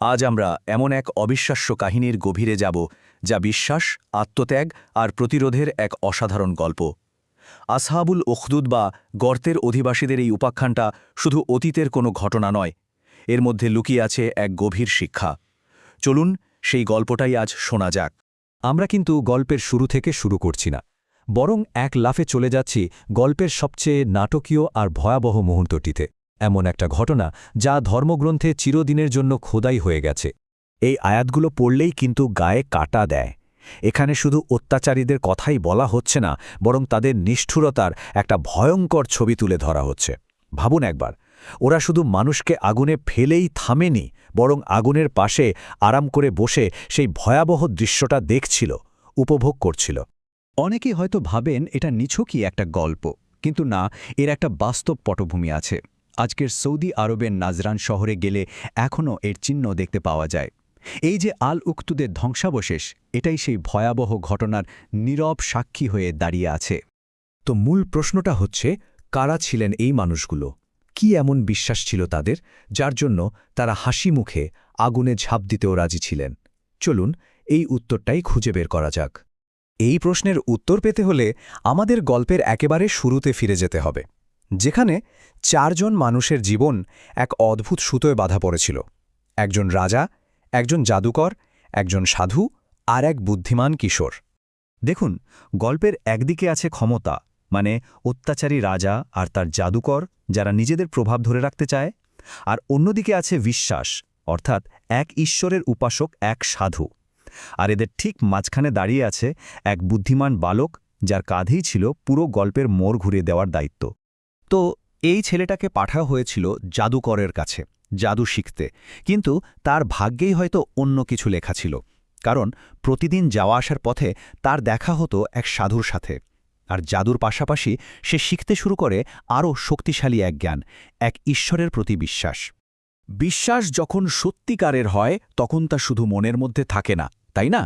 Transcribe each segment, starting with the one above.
আজ আমরা এমন এক অবিশ্বাস্য কাহিনীর গভীরে যাব যা বিশ্বাস, আত্মত্যাগ আর প্রতিরোধের এক অসাধারণ গল্প। আসহাবুল উখদুদ বা গর্তের অধিবাসীদের এই উপাখ্যানটা শুধু অতীতের কোনো ঘটনা নয়, এর মধ্যে লুকিয়ে আছে এক গভীর শিক্ষা। চলুন সেই গল্পটাই আজ শোনা যাক। আমরা কিন্তু গল্পের শুরু থেকে শুরু করছি না, বরং এক লাফে চলে যাচ্ছি গল্পের সবচেয়ে নাটকীয় আর ভয়াবহ মুহূর্তটিতে, এমন একটা ঘটনা যা ধর্মগ্রন্থে চিরদিনের জন্য খোদাই হয়ে গেছে। এই আয়াতগুলো পড়লেই কিন্তু গায়ে কাটা দেয়। এখানে শুধু অত্যাচারীদের কথাই বলা হচ্ছে না, বরং তাদের নিষ্ঠুরতার একটা ভয়ঙ্কর ছবি তুলে ধরা হচ্ছে। ভাবুন একবার, ওরা শুধু মানুষকে আগুনে ফেলেই থামেনি, বরং আগুনের পাশে আরাম করে বসে সেই ভয়াবহ দৃশ্যটা দেখছিল, উপভোগ করছিল। অনেকেই হয়তো ভাবেন এটা নিছকই একটা গল্প, কিন্তু না, এর একটা বাস্তব পটভূমি আছে। আজকের সৌদি আরবের নাজরান শহরে গেলে এখনও এর চিহ্ন দেখতে পাওয়া যায়। এই যে আল উকতুদের ধ্বংসাবশেষ, এটাই সেই ভয়াবহ ঘটনার নীরব সাক্ষী হয়ে দাঁড়িয়ে আছে। তো মূল প্রশ্নটা হচ্ছে, কারা ছিলেন এই মানুষগুলো? কি এমন বিশ্বাস ছিল তাদের, যার জন্য তারা হাসি মুখে আগুনে ঝাঁপ দিতেও রাজি ছিলেন? চলুন এই উত্তরটাই খুঁজে বের করা যাক। এই প্রশ্নের উত্তর পেতে হলে আমাদের গল্পের একেবারে শুরুতে ফিরে যেতে হবে, যেখানে চারজন মানুষের জীবন এক অদ্ভুত সুতোয় বাঁধা পড়েছিল। একজন রাজা, একজন জাদুকর, একজন সাধু আর এক বুদ্ধিমান কিশোর। দেখুন, গল্পের একদিকে আছে ক্ষমতা, মানে অত্যাচারী রাজা আর তার জাদুকর যারা নিজেদের প্রভাব ধরে রাখতে চায়, আর অন্যদিকে আছে বিশ্বাস, অর্থাৎ এক ঈশ্বরের উপাসক, এক সাধু। আর এদের ঠিক মাঝখানে দাঁড়িয়ে আছে এক বুদ্ধিমান বালক, যার কাঁধেই ছিল পুরো গল্পের মোড় ঘুরিয়ে দেওয়ার দায়িত্ব। তো এই ছেলেটাকে পাঠা হয়েছিল জাদুকরের কাছে জাদু শিখতে, কিন্তু তার ভাগ্যেই হয়তো অন্য কিছু লেখা ছিল, কারণ প্রতিদিন যাওয়া আসার পথে তার দেখা হতো এক সাধুর সাথে। আর জাদুর পাশাপাশি সে শিখতে শুরু করে আরও শক্তিশালী এক জ্ঞান, এক ঈশ্বরের প্রতি বিশ্বাস। বিশ্বাস যখন সত্যিকারের হয় তখন তা শুধু মনের মধ্যে থাকে না, তাই না?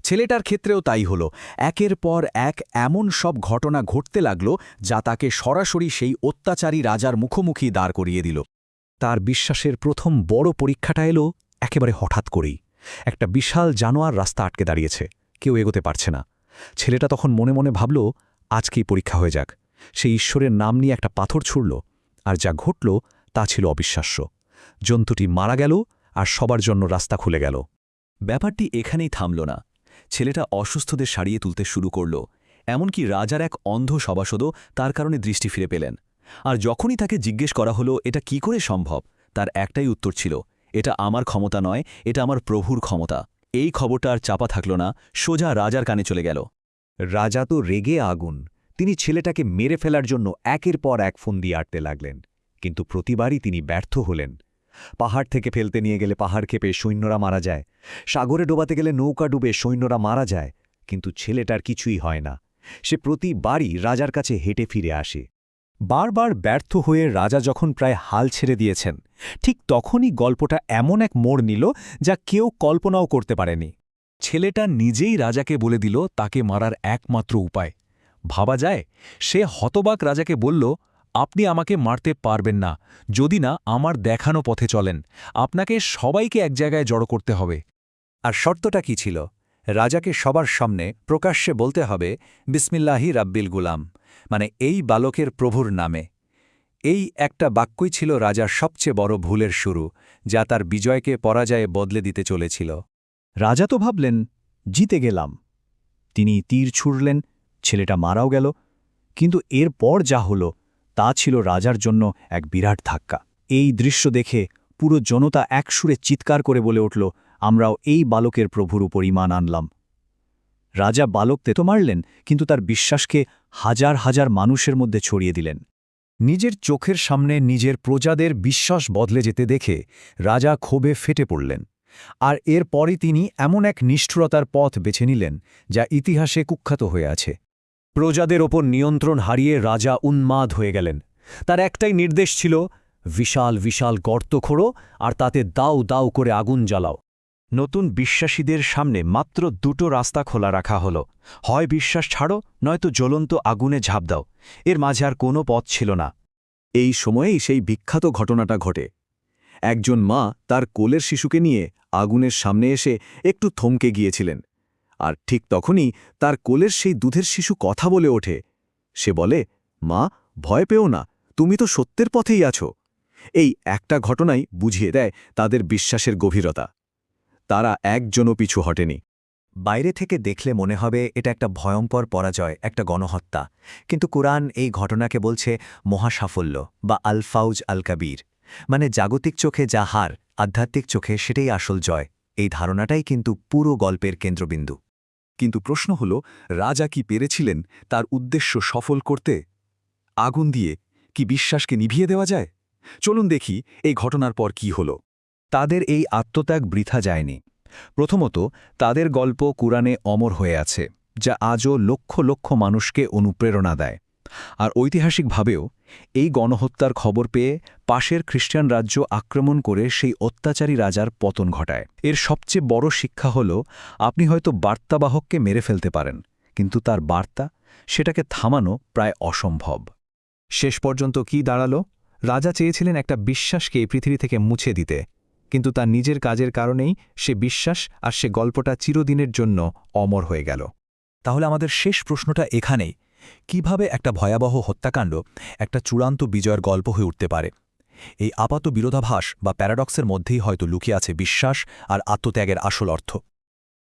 ছেলেটার ক্ষেত্রেও তাই হলো। একের পর এক এমন সব ঘটনা ঘটতে লাগল যা তাকে সরাসরি সেই অত্যাচারী রাজার মুখোমুখি দাঁড় করিয়ে দিল। তার বিশ্বাসের প্রথম বড় পরীক্ষাটা এলো একেবারে হঠাৎ করেই। একটা বিশাল জানোয়ার রাস্তা আটকে দাঁড়িয়েছে, কেউ এগোতে পারছে না। ছেলেটা তখন মনে মনে ভাবল, আজকেই পরীক্ষা হয়ে যাক। সে ঈশ্বরের নাম নিয়ে একটা পাথর ছুড়ল, আর যা ঘটল তা ছিল অবিশ্বাস্য। জন্তুটি মারা গেল, আর সবার জন্য রাস্তা খুলে গেল। ব্যাপারটি এখানেই থামল না। ছেলেটা অসুস্থদের সারিয়ে তুলতে শুরু করল, এমনকি রাজার এক অন্ধ সভাসদও তার কারণে দৃষ্টি ফিরে পেলেন। আর যখনই তাকে জিজ্ঞেস করা হলো এটা কি করে সম্ভব, তার একটাই উত্তর ছিল, এটা আমার ক্ষমতা নয়, এটা আমার প্রভুর ক্ষমতা। এই খবরটা আর চাপা থাকল না, সোজা রাজার কানে চলে গেল। রাজা তো রেগে আগুন। তিনি ছেলেটাকে মেরে ফেলার জন্য একের পর এক ফন্দি আটতে লাগলেন, কিন্তু প্রতিবারই তিনি ব্যর্থ হলেন। পাহাড় থেকে ফেলতে নিয়ে গেলে পাহাড় কেঁপে সৈন্যরা মারা যায়, সাগরে ডোবাতে গেলে নৌকা ডুবে সৈন্যরা মারা যায়, কিন্তু ছেলেটার কিছুই হয় না। সে প্রতিবারই রাজার কাছে হেঁটে ফিরে আসে। বারবার ব্যর্থ হয়ে রাজা যখন প্রায় হাল ছেড়ে দিয়েছেন, ঠিক তখনই গল্পটা এমন এক মোড় নিল যা কেউ কল্পনাও করতে পারেনি। ছেলেটা নিজেই রাজাকে বলে দিল তাকে মারার একমাত্র উপায়। ভাবা যায়, সে হতবাক রাজাকে বলল, আপনি আমাকে মারতে পারবেন না যদি না আমার দেখানো পথে চলেন। আপনাকে সবাইকে এক জায়গায় জড়ো করতে হবে। আর শর্তটা কি ছিল? রাজাকে সবার সামনে প্রকাশ্যে বলতে হবে, বিসমিল্লাহি রাব্বিল গুলাম, মানে এই বালকের প্রভুর নামে। এই একটা বাক্যই ছিল রাজার সবচেয়ে বড় ভুলের শুরু, যা তার বিজয়কে পরাজয়ে বদলে দিতে চলেছিল। রাজা তো ভাবলেন, জিতে গেলাম। তিনি তীর ছুড়লেন, ছেলেটা মারাও গেল। কিন্তু এরপর যা হলো তা ছিল রাজার জন্য এক বিরাট ধাক্কা। এই দৃশ্য দেখে পুরো জনতা একসুরে চিৎকার করে বলে উঠল, আমরাও এই বালকের প্রভুর উপর ঈমান আনলাম। রাজা বালককে তো মারলেন, কিন্তু তার বিশ্বাসকে হাজার হাজার মানুষের মধ্যে ছড়িয়ে দিলেন। নিজের চোখের সামনে নিজের প্রজাদের বিশ্বাস বদলে যেতে দেখে রাজা ক্ষোভে ফেটে পড়লেন। আর এরপরই তিনি এমন এক নিষ্ঠুরতার পথ বেছে নিলেন যা ইতিহাসে কুখ্যাত হয়ে আছে। প্রজাদের ওপর নিয়ন্ত্রণ হারিয়ে রাজা উন্মাদ হয়ে গেলেন। তার একটাই নির্দেশ ছিল, বিশাল বিশাল গর্ত খোঁড়ো আর তাতে দাউ দাউ করে আগুন জ্বালাও। নতুন বিশ্বাসীদের সামনে মাত্র দুটো রাস্তা খোলা রাখা হলো, হয় বিশ্বাস ছাড়ো, নয়তো জ্বলন্ত আগুনে ঝাঁপ দাও। এর মাঝে আর কোনো পথ ছিল না। এই সময়েই সেই বিখ্যাত ঘটনাটা ঘটে। একজন মা তার কোলের শিশুকে নিয়ে আগুনের সামনে এসে একটু থমকে গিয়েছিলেন। আর ঠিক তখনই তার কোলের সেই দুধের শিশু কথা বলে ওঠে। সে বলে, মা, ভয় পেও না, তুমি তো সত্যের পথেই আছো। এই একটা ঘটনাই বুঝিয়ে দেয় তাদের বিশ্বাসের গভীরতা। তারা একজনও পিছু হটেনি। বাইরে থেকে দেখলে মনে হবে এটা একটা ভয়ঙ্কর পরাজয়, একটা গণহত্যা, কিন্তু কোরআন এই ঘটনাকে বলছে মহাসাফল্য বা আল ফাউজ আল কাবীর, মানে জাগতিক চোখে যা হার, আধ্যাত্মিক চোখে সেটাই আসল জয়। এই ধারণাটাই কিন্তু পুরো গল্পের কেন্দ্রবিন্দু। কিন্তু প্রশ্ন হল, রাজা কি পেরেছিলেন তার উদ্দেশ্য সফল করতে? আগুন দিয়ে কি বিশ্বাসকে নিভিয়ে দেওয়া যায়? চলুন দেখি এই ঘটনার পর কি হল। তাদের এই আত্মত্যাগ বৃথা যায়নি। প্রথমত, তাদের গল্প কুরআনে অমর হয়ে আছে, যা আজও লক্ষ লক্ষ মানুষকে অনুপ্রেরণা দেয়। আর ঐতিহাসিকভাবেও এই গণহত্যার খবর পেয়ে পাশের খ্রিস্টান রাজ্য আক্রমণ করে সেই অত্যাচারী রাজার পতন ঘটায়। এর সবচেয়ে বড় শিক্ষা হল, আপনি হয়তো বার্তাবাহককে মেরে ফেলতে পারেন, কিন্তু তার বার্তা, সেটাকে থামানো প্রায় অসম্ভব। শেষ পর্যন্ত কি দাঁড়ালো? রাজা চেয়েছিলেন একটা বিশ্বাসকে এই পৃথিবী থেকে মুছে দিতে, কিন্তু তার নিজের কাজের কারণেই সে বিশ্বাস আর সে গল্পটা চিরদিনের জন্য অমর হয়ে গেল। তাহলে আমাদের শেষ প্রশ্নটা এখানেই, কিভাবে একটা ভয়াবহ হত্যাকাণ্ড একটা চূড়ান্ত বিজয়ের গল্প হয়ে উঠতে পারে? এই আপাত বিরোধাভাস বা প্যারাডক্সের মধ্যেই হয়তো লুকিয়ে আছে বিশ্বাস আর আত্মত্যাগের আসল অর্থ।